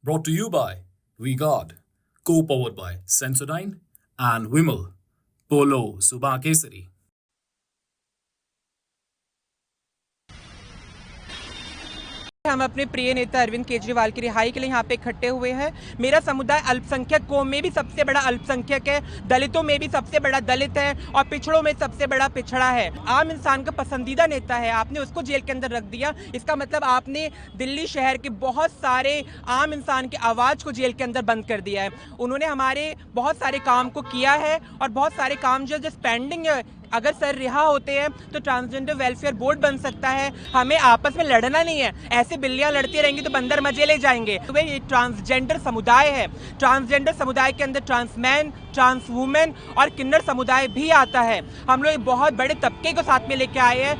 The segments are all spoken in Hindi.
Brought to you by VGuard, co-powered by Sensodyne and Vimal, Polo Subha Kesari. हम अपने प्रिय नेता अरविंद केजरीवाल की रिहाई के लिए यहाँ पे इकट्ठे हुए हैं। मेरा समुदाय अल्पसंख्यक कौम में भी सबसे बड़ा अल्पसंख्यक है, दलितों में भी सबसे बड़ा दलित है और पिछड़ों में सबसे बड़ा पिछड़ा है। आम इंसान का पसंदीदा नेता है, आपने उसको जेल के अंदर रख दिया। इसका मतलब आपने दिल्ली शहर के बहुत सारे आम इंसान की आवाज़ को जेल के अंदर बंद कर दिया है। उन्होंने हमारे बहुत सारे काम को किया है और बहुत सारे काम जो पेंडिंग है, अगर सर रिहा होते हैं तो ट्रांसजेंडर वेलफेयर बोर्ड बन सकता है। हमें आपस में लड़ना नहीं है, ऐसे बिल्लियां लड़ती रहेंगी तो बंदर मजे ले जाएंगे। तो ये ट्रांसजेंडर समुदाय है, ट्रांसजेंडर समुदाय के अंदर ट्रांसमैन, ट्रांस वुमेन और किन्नर समुदाय भी आता है। हम लोग एक बहुत बड़े तबके को साथ में लेके आए हैं।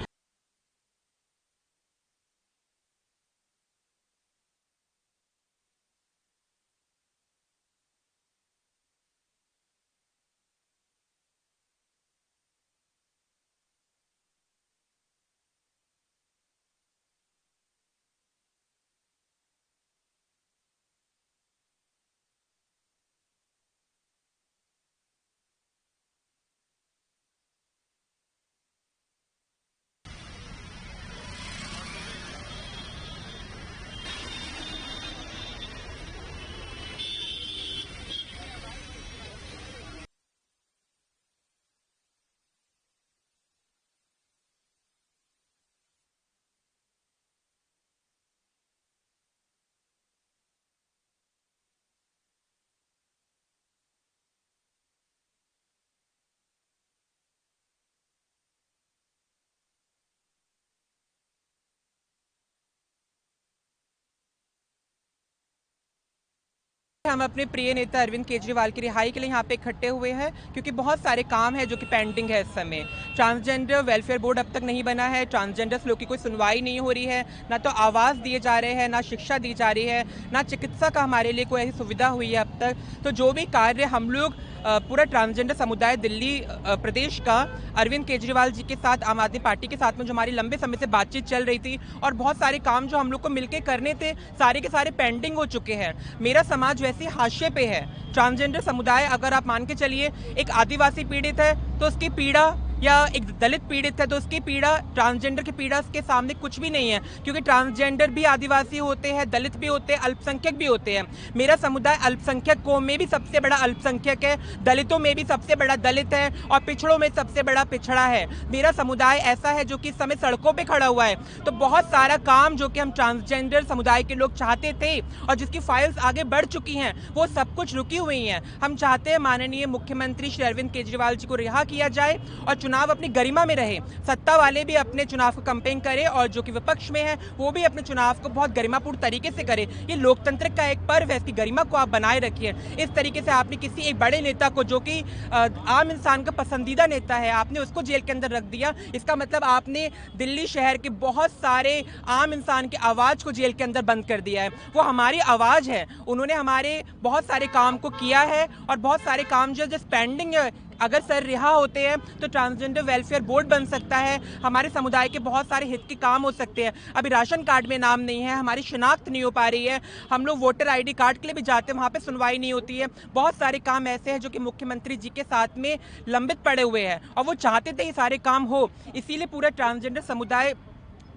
हम अपने प्रिय नेता अरविंद केजरीवाल की रिहाई के लिए यहाँ पे इकट्ठे हुए हैं क्योंकि बहुत सारे काम है जो कि पेंडिंग है इस समय। ट्रांसजेंडर वेलफेयर बोर्ड अब तक नहीं बना है, ट्रांसजेंडर्स लोग की कोई सुनवाई नहीं हो रही है, ना तो आवाज़ दिए जा रहे हैं, ना शिक्षा दी जा रही है, ना चिकित्सा का हमारे लिए कोई ऐसी सुविधा हुई है अब तक। तो जो भी कार्य हम लोग पूरा ट्रांसजेंडर समुदाय दिल्ली प्रदेश का अरविंद केजरीवाल जी के साथ, आम आदमी पार्टी के साथ में जो हमारी लंबे समय से बातचीत चल रही थी और बहुत सारे काम जो हम लोग को मिलकर करने थे, सारे के सारे पेंडिंग हो चुके हैं। मेरा समाज वैसे हाशिए पे है। ट्रांसजेंडर समुदाय, अगर आप मान के चलिए, एक आदिवासी पीड़ित है तो उसकी पीड़ा, या एक दलित पीड़ित है तो उसकी पीड़ा, ट्रांसजेंडर की पीड़ा के सामने कुछ भी नहीं है, क्योंकि ट्रांसजेंडर भी आदिवासी होते हैं, दलित भी होते हैं, अल्पसंख्यक भी होते हैं। मेरा समुदाय अल्पसंख्यक कौम में भी सबसे बड़ा अल्पसंख्यक है, दलितों में भी सबसे बड़ा दलित है और पिछड़ों में सबसे बड़ा पिछड़ा है। मेरा समुदाय ऐसा है जो कि इस समय सड़कों पर खड़ा हुआ है। तो बहुत सारा काम जो कि हम ट्रांसजेंडर समुदाय के लोग चाहते थे और जिसकी फाइल्स आगे बढ़ चुकी हैं, वो सब कुछ रुकी हुई हैं। हम चाहते हैं माननीय मुख्यमंत्री श्री अरविंद केजरीवाल जी को रिहा किया जाए और चुनाव अपनी गरिमा में रहे। सत्ता वाले भी अपने चुनाव को कैंपेन करें और जो कि विपक्ष में है वो भी अपने चुनाव को बहुत गरिमापूर्ण तरीके से करे। ये लोकतंत्र का एक पर्व है, इसकी गरिमा को आप बनाए रखिए। इस तरीके से आपने किसी एक बड़े नेता को, जो कि आम इंसान का पसंदीदा नेता है, आपने उसको जेल के अंदर रख दिया। इसका मतलब आपने दिल्ली शहर के बहुत सारे आम इंसान की आवाज़ को जेल के अंदर बंद कर दिया है। वो हमारी आवाज़ है, उन्होंने हमारे बहुत सारे काम को किया है और बहुत सारे काम जो पेंडिंग है, अगर सर रिहा होते हैं तो ट्रांसजेंडर वेलफेयर बोर्ड बन सकता है। हमारे समुदाय के बहुत सारे हित के काम हो सकते हैं। अभी राशन कार्ड में नाम नहीं है, हमारी शिनाख्त नहीं हो पा रही है, हम लोग वोटर आईडी कार्ड के लिए भी जाते हैं, वहाँ पे सुनवाई नहीं होती है। बहुत सारे काम ऐसे हैं जो कि मुख्यमंत्री जी के साथ में लंबित पड़े हुए हैं और वो चाहते थे ये सारे काम हो। इसीलिए पूरा ट्रांसजेंडर समुदाय,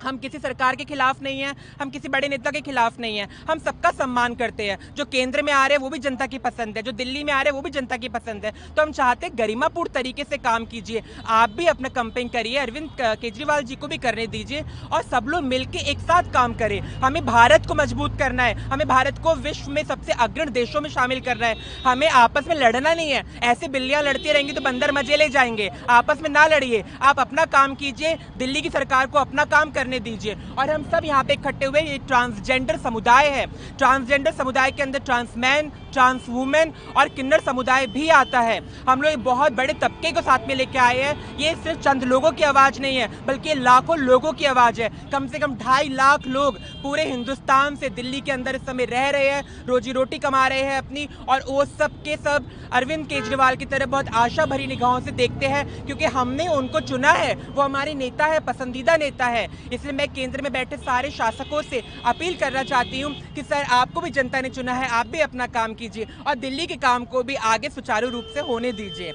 हम किसी सरकार के खिलाफ नहीं है, हम किसी बड़े नेता के खिलाफ नहीं है, हम सबका सम्मान करते हैं। जो केंद्र में आ रहे हैं वो भी जनता की पसंद है, जो दिल्ली में आ रहे हैं वो भी जनता की पसंद है। तो हम चाहते हैं गरिमापूर्ण तरीके से काम कीजिए। आप भी अपना कैंपेन करिए, अरविंद केजरीवाल जी को भी करने दीजिए और सब लोग मिलकर एक साथ काम करें। हमें भारत को मजबूत करना है, हमें भारत को विश्व में सबसे अग्रणी देशों में शामिल करना है। हमें आपस में लड़ना नहीं है, ऐसे बिल्लियां लड़ती रहेंगी तो बंदर मजे ले जाएंगे। आपस में ना लड़िए, आप अपना काम कीजिए, दिल्ली की सरकार को अपना काम करने दीजिए। और हम सब यहाँ पे इकट्ठे हुए, ये ट्रांसजेंडर समुदाय है। ट्रांसजेंडर समुदाय के अंदर ट्रांसमैन, ट्रांस वुमेन और किन्नर समुदाय भी आता है। हम लोग एक बहुत बड़े तबके को साथ में लेके आए हैं। ये सिर्फ चंद लोगों की आवाज़ नहीं है, बल्कि ये लाखों लोगों की आवाज़ है। कम से कम 2.5 लाख लोग पूरे हिंदुस्तान से दिल्ली के अंदर इस समय रह रहे हैं, रोजी रोटी कमा रहे हैं अपनी, और वो सब के सब अरविंद केजरीवाल की तरह बहुत आशा भरी निगाहों से देखते हैं, क्योंकि हमने उनको चुना है, वो हमारे नेता है, पसंदीदा नेता है। इसलिए मैं केंद्र में बैठे सारे शासकों से अपील करना चाहती हूँ कि सर, आपको भी जनता ने चुना है, आप भी अपना काम कीजिए और दिल्ली के काम को भी आगे सुचारू रूप से होने दीजिए।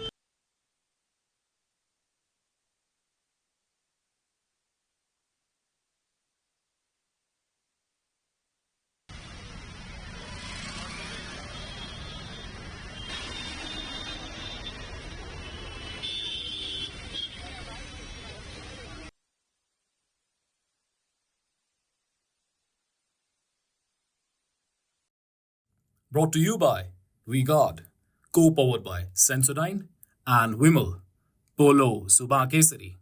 Brought to you by We God, co-powered by Sensodyne and Vimal, Polo Subakesari.